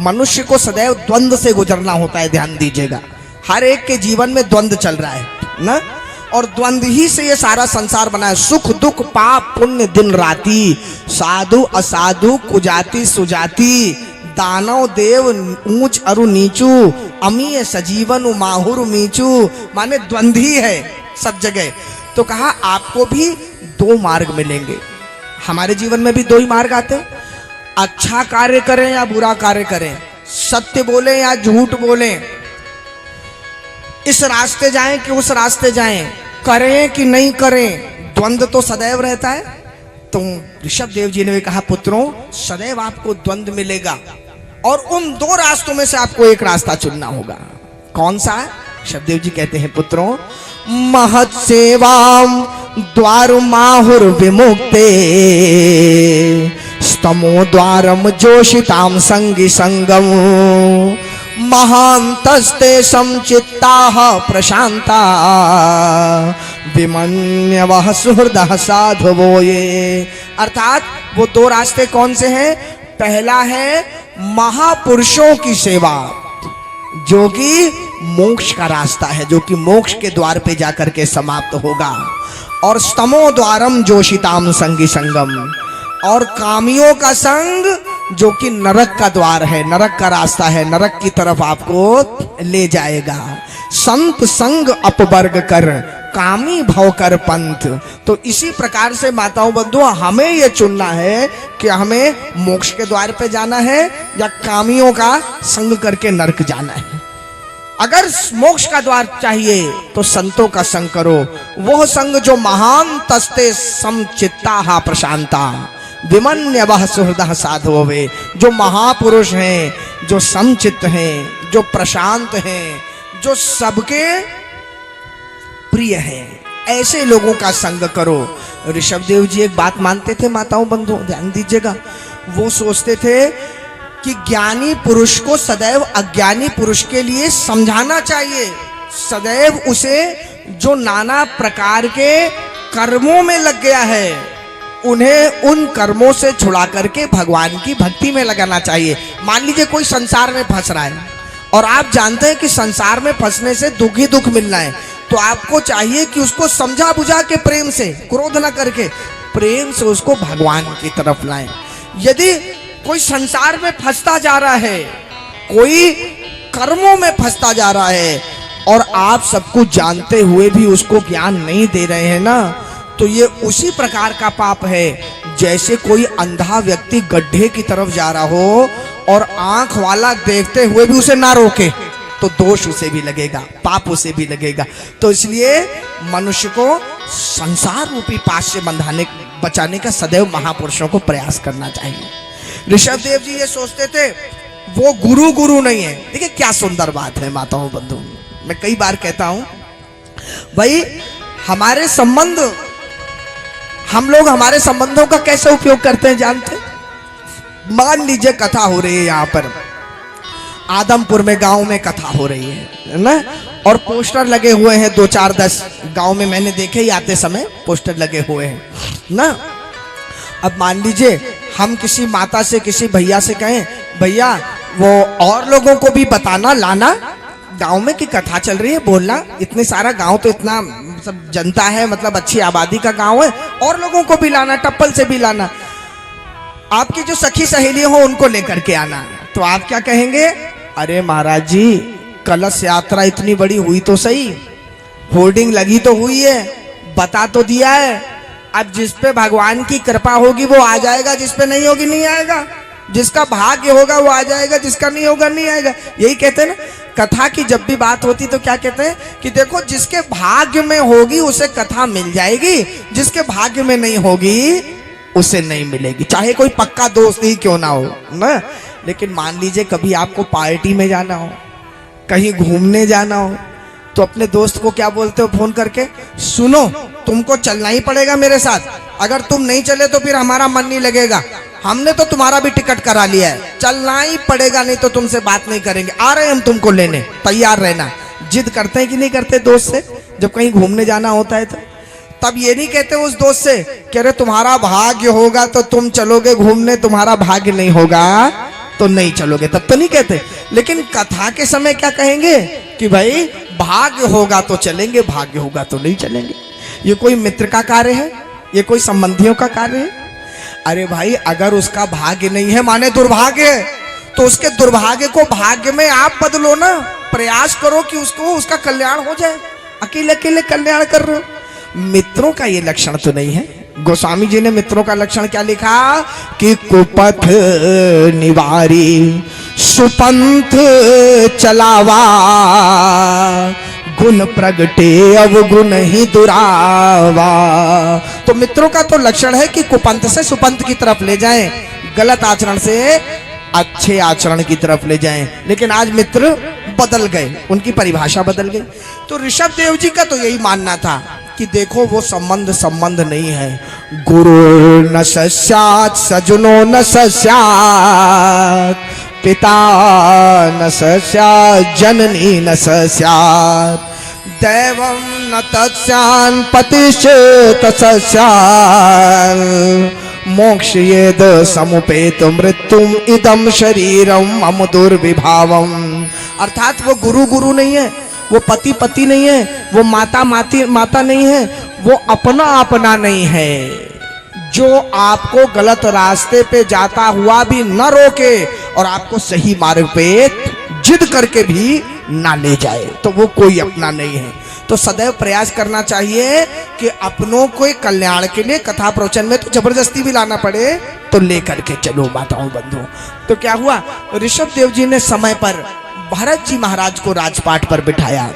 मनुष्य को सदैव द्वंद्व से गुजरना होता है, ध्यान दीजिएगा। हर एक के जीवन में द्वंद्व चल रहा है ना, और द्वंद्व ही से ये सारा संसार बना है। सुख दुख पाप पुण्य दिन राती, साधु असाधु कुजाति सुजाति, दानव देव ऊंच अरु नीचू, अमीय सजीवन माहुर मीचू, माने द्वंद्व ही है सब जगह। तो कहा आपको भी दो मार्ग मिलेंगे। हमारे जीवन में भी दो ही मार्ग आते हैं, अच्छा कार्य करें या बुरा कार्य करें, सत्य बोलें या झूठ बोलें, इस रास्ते जाएं कि उस रास्ते जाएं, करें कि नहीं करें, द्वंद्व तो सदैव रहता है। तो ऋषभ देव जी ने भी कहा पुत्रों सदैव आपको द्वंद्व मिलेगा, और उन दो रास्तों में से आपको एक रास्ता चुनना होगा। कौन सा है? ऋषभ देव जी कहते हैं पुत्रों, महत सेवाम द्वार माहुर विमुक्ते, स्तमो द्वारम जोशिताम संगी संगम, महांतस्ते समचित्ताः प्रशांता, विमन्यवः सुहृदः साधवो ये। अर्थात वो दो रास्ते कौन से हैं? पहला है महापुरुषों की सेवा, जो कि मोक्ष का रास्ता है, जो कि मोक्ष के द्वार पे जाकर के समाप्त होगा। और स्तमो द्वारम जोशिताम संगी संगम, और कामियों का संग जो कि नरक का द्वार है, नरक का रास्ता है, नरक की तरफ आपको ले जाएगा। संत संग अपवर्ग कर, कामी भव कर पंथ। तो इसी प्रकार से माताओं बंधुओं हमें यह चुनना है कि हमें मोक्ष के द्वार पे जाना है या कामियों का संग करके नरक जाना है। अगर मोक्ष का द्वार चाहिए तो संतों का संग करो, वह संग जो महान तस्ते समचित्ता प्रशांता, विमन्यवः सुहृदः साधवो, जो महापुरुष हैं, जो समचित्त हैं, जो प्रशांत हैं, जो सबके प्रिय हैं, ऐसे लोगों का संग करो। ऋषभ देव जी एक बात मानते थे माताओं बंधुओं, ध्यान दीजिएगा। वो सोचते थे कि ज्ञानी पुरुष को सदैव अज्ञानी पुरुष के लिए समझाना चाहिए, सदैव उसे जो नाना प्रकार के कर्मों में लग गया है उन्हें उन कर्मों से छुड़ा करके भगवान की भक्ति में लगाना चाहिए। मान लीजिए कोई संसार में फंस रहा है और आप जानते हैं कि संसार में फंसने से दुख ही दुख मिलना है, तो आपको चाहिए कि उसको समझा बुझा के प्रेम से, क्रोध ना करके प्रेम से उसको भगवान की तरफ लाएं। यदि कोई संसार में फंसता जा रहा है, कोई कर्मों में फंसता जा रहा है और आप सब कुछ जानते हुए भी उसको ज्ञान नहीं दे रहे हैं ना, तो ये उसी प्रकार का पाप है जैसे कोई अंधा व्यक्ति गड्ढे की तरफ जा रहा हो और आंख वाला देखते हुए भी उसे ना रोके, तो दोष उसे भी लगेगा, पाप उसे भी लगेगा। तो इसलिए मनुष्य को संसार रूपी पाप से बचाने का सदैव महापुरुषों को प्रयास करना चाहिए। ऋषभ देव जी ये सोचते थे वो गुरु नहीं है। देखिए क्या सुंदर बात है माताओं बंधु, मैं कई बार कहता हूं भाई हमारे संबंध, हम लोग हमारे संबंधों का कैसे उपयोग करते हैं जानते? मान लीजिए कथा हो रही है यहाँ पर आदमपुर में, गांव में कथा हो रही है ना, और पोस्टर लगे हुए हैं 2-4-10 गांव में, मैंने देखे ही आते समय पोस्टर लगे हुए हैं ना। अब मान लीजिए हम किसी माता से, किसी भैया से कहें भैया वो और लोगों को भी बताना, लाना गांव में की कथा चल रही है, बोलना, इतने सारा गांव तो इतना सब जनता है, मतलब अच्छी आबादी का गांव है, और लोगों को भी लाना, टप्पल से भी लाना, आपकी जो सखी सहेली हो उनको लेकर के आना। तो आप क्या कहेंगे? अरे महाराज जी कलश यात्रा इतनी बड़ी हुई तो सही, होर्डिंग लगी तो हुई है, बता तो दिया है, अब जिस पे भगवान की कृपा होगी वो आ जाएगा, जिस पे नहीं होगी नहीं आएगा, जिसका भाग्य होगा वो आ जाएगा, जिसका नहीं होगा नहीं आएगा। यही कहते हैं ना, कथा की जब भी बात होती तो क्या कहते हैं कि देखो जिसके भाग्य में होगी उसे कथा मिल जाएगी, जिसके भाग्य में नहीं होगी उसे नहीं मिलेगी, चाहे कोई पक्का दोस्त ही क्यों ना हो ना। लेकिन मान लीजिए कभी आपको पार्टी में जाना हो, कहीं घूमने जाना हो, तो अपने दोस्त को क्या बोलते हो फोन करके? सुनो तुमको चलना ही पड़ेगा मेरे साथ, अगर तुम नहीं चले तो फिर हमारा मन नहीं लगेगा, हमने तो तुम्हारा भी टिकट करा लिया है, चलना ही पड़ेगा, नहीं तो तुमसे बात नहीं करेंगे, आ रहे हम तुमको लेने, तैयार रहना। जिद करते हैं कि नहीं करते दोस्त से जब कहीं घूमने जाना होता है तो? तब ये नहीं कहते उस दोस्त से कि अरे तुम्हारा भाग्य होगा तो तुम चलोगे घूमने, तुम्हारा भाग्य नहीं होगा तो नहीं चलोगे, तब तो नहीं कहते। लेकिन कथा के समय क्या कहेंगे कि भाई भाग्य होगा तो चलेंगे, भाग्य होगा तो नहीं चलेंगे। ये कोई मित्र का कार्य है, ये कोई संबंधियों का कार्य है? अरे भाई अगर उसका भाग्य नहीं है माने दुर्भाग्य है, तो उसके दुर्भाग्य को भाग्य में आप बदलो ना, प्रयास करो कि उसको उसका कल्याण हो जाए। अकेले अकेले कल्याण कर रहे हो। मित्रों का ये लक्षण तो नहीं है। गोस्वामी जी ने मित्रों का लक्षण क्या लिखा कि कुपथ निवारी सुपंथ चलावा, गुण प्रगटे अवगुण ही दुरावा। तो मित्रों का तो लक्षण है कि कुपंथ से सुपंथ की तरफ ले जाएं, गलत आचरण से अच्छे आचरण की तरफ ले जाएं। लेकिन आज मित्र बदल गए, उनकी परिभाषा बदल गई। तो ऋषभ देव जी का तो यही मानना था कि देखो वो संबंध नहीं है। गुरु न सस्यात् सजनो न सस्यात्, पिता न सस्यात् जननी न सस्यात्, दैवं न तत्स्यान् पतिश्च तत्स्यात्, मोक्षयेद समुपेत मृत्युम इदम शरीरम मम दुर्विभावम। अर्थात वो गुरु नहीं है, वो पति नहीं है, वो माता नहीं है, वो अपना नहीं है। जो आपको गलत रास्ते पे जाता हुआ भी न रोके और आपको सही मार्ग पे जिद करके भी ना ले जाए, तो वो कोई अपना नहीं है। तो सदैव प्रयास करना चाहिए कि अपनों को कल्याण के लिए कथा प्रवचन में तो जबरदस्ती भी लाना पड़े तो लेकर के चलो माताओं बंधुओं। तो क्या हुआ, ऋषभ देव जी ने समय पर भरत जी महाराज को राजपाट पर बिठाया।